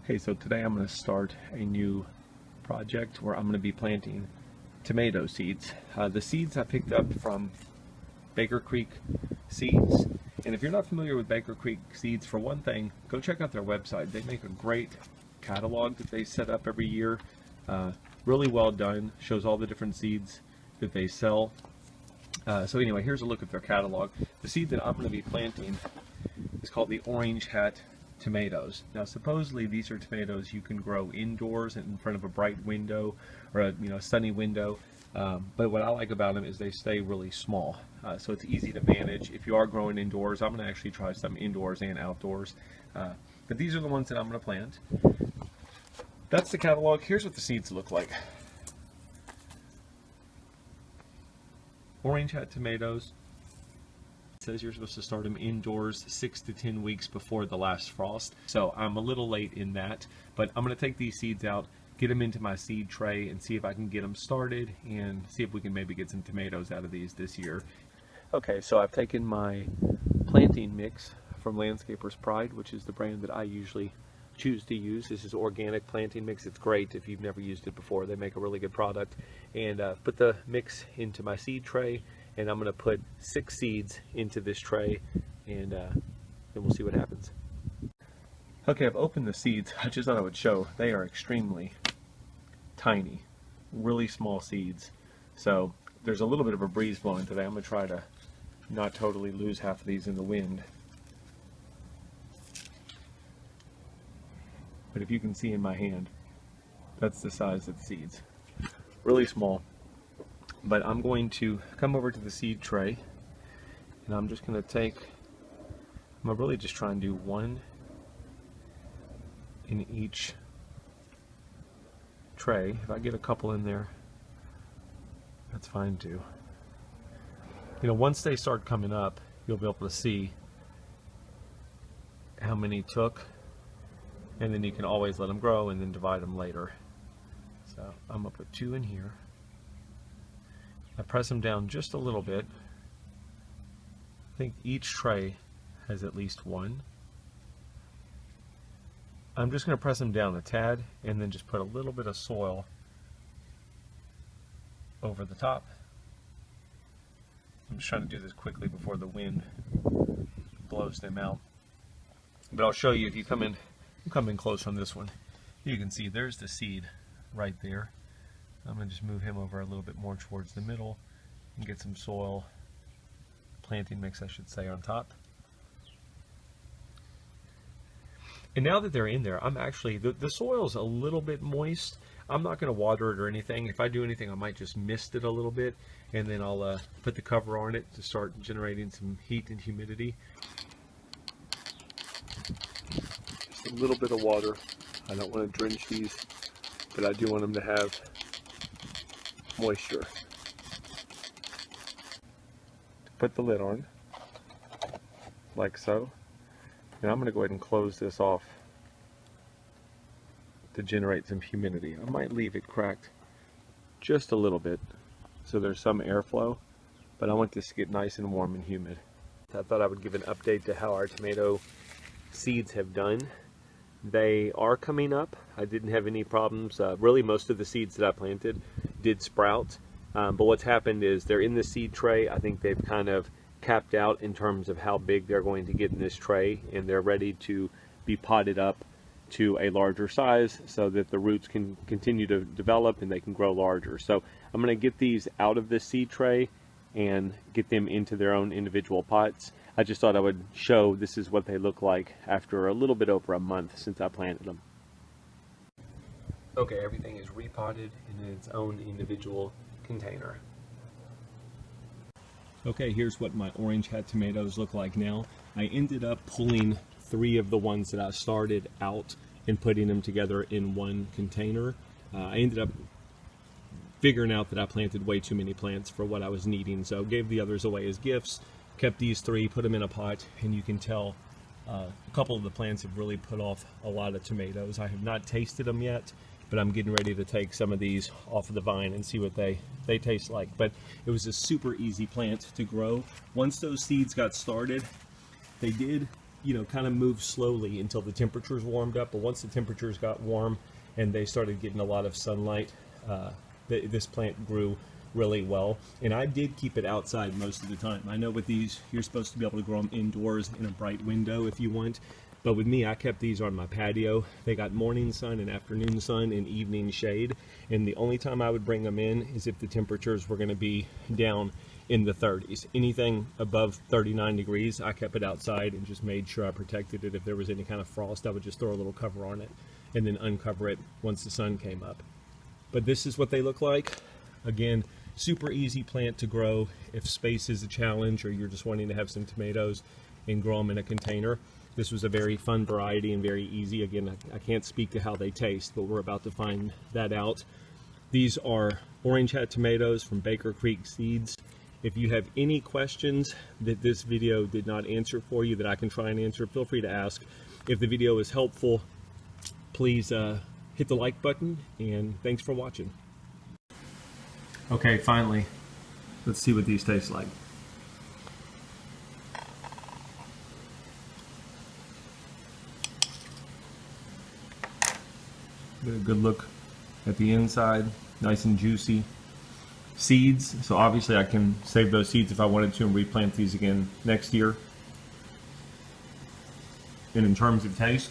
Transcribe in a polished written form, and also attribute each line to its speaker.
Speaker 1: Hey, so today I'm going to start a new project where I'm going to be planting tomato seeds. The seeds I picked up from Baker Creek Seeds. And if you're not familiar with Baker Creek Seeds, for one thing, go check out their website. They make a great catalog that they set up every year. Really well done, shows all the different seeds that they sell. So anyway, here's a look at their catalog. The seed that I'm going to be planting is called the Orange Hat tomatoes. Now supposedly these are tomatoes you can grow indoors in front of a bright window or a sunny window, but what I like about them is they stay really small, so it's easy to manage. If you are growing indoors, I'm going to actually try some indoors and outdoors, but these are the ones that I'm going to plant. That's the catalog. Here's what the seeds look like. Orange Hat tomatoes. It says you're supposed to start them indoors 6 to 10 weeks before the last frost. So I'm a little late in that, but I'm going to take these seeds out, get them into my seed tray, and see if I can get them started and see if we can maybe get some tomatoes out of these this year. Okay, so I've taken my planting mix from Landscaper's Pride, which is the brand that I usually choose to use. This is organic planting mix. It's great if you've never used it before. They make a really good product. And put the mix into my seed tray, and I'm going to put 6 seeds into this tray, and then we'll see what happens. Okay, I've opened the seeds. I just thought I would show. They are extremely tiny, really small seeds. So there's a little bit of a breeze blowing today. I'm going to try to not totally lose half of these in the wind. But if you can see in my hand, that's the size of the seeds. Really small. But I'm going to come over to the seed tray, and I'm just going to I'm going to really just try and do one in each tray. If I get a couple in there, that's fine too. You know, once they start coming up, you'll be able to see how many took, and then you can always let them grow and then divide them later. So I'm going to put 2 in here. I press them down just a little bit. I think each tray has at least 1. I'm just going to press them down a tad and then just put a little bit of soil over the top. I'm just trying to do this quickly before the wind blows them out. But I'll show you if you come in close on this one. You can see there's the seed right there. I'm going to just move him over a little bit more towards the middle and get some soil, planting mix I should say, on top. And now that they're in there, I'm actually, the soil's a little bit moist. I'm not going to water it or anything. If I do anything, I might just mist it a little bit, and then I'll put the cover on it to start generating some heat and humidity. Just a little bit of water. I don't want to drench these, but I do want them to have moisture. Put the lid on, like so. And I'm going to go ahead and close this off to generate some humidity. I might leave it cracked just a little bit so there's some airflow, but I want this to get nice and warm and humid. I thought I would give an update to how our tomato seeds have done. They are coming up. I didn't have any problems. Really, most of the seeds that I planted did sprout, but what's happened is they're in the seed tray. I think they've kind of capped out in terms of how big they're going to get in this tray, and they're ready to be potted up to a larger size so that the roots can continue to develop and they can grow larger. So I'm going to get these out of this seed tray and get them into their own individual pots. I just thought I would show this is what they look like after a little bit over a month since I planted them. Okay, everything is repotted in its own individual container. Okay, here's what my Orange Hat tomatoes look like now. I ended up pulling 3 of the ones that I started out and putting them together in one container. I ended up figuring out that I planted way too many plants for what I was needing, so gave the others away as gifts, kept these 3, put them in a pot, and you can tell a couple of the plants have really put off a lot of tomatoes. I have not tasted them yet, but I'm getting ready to take some of these off of the vine and see what they taste like. But it was a super easy plant to grow. Once those seeds got started, they did you know, kind of moved slowly until the temperatures warmed up. But once the temperatures got warm and they started getting a lot of sunlight, this plant grew really well. And I did keep it outside most of the time. I know with these, you're supposed to be able to grow them indoors in a bright window if you want. But with me, I kept these on my patio. They got morning sun and afternoon sun and evening shade. And the only time I would bring them in is if the temperatures were going to be down in the 30s. Anything above 39 degrees, I kept it outside and just made sure I protected it. If there was any kind of frost, I would just throw a little cover on it and then uncover it once the sun came up. But this is what they look like. Again, super easy plant to grow if space is a challenge or you're just wanting to have some tomatoes and grow them in a container. This was a very fun variety and very easy. Again, I can't speak to how they taste, but we're about to find that out. These are Orange Hat tomatoes from Baker Creek Seeds. If you have any questions that this video did not answer for you that I can try and answer, feel free to ask. If the video is helpful, please hit the like button, and thanks for watching. Okay, finally, let's see what these taste like. Get a good look at the inside, nice and juicy. Seeds, so obviously I can save those seeds if I wanted to and replant these again next year. And in terms of taste,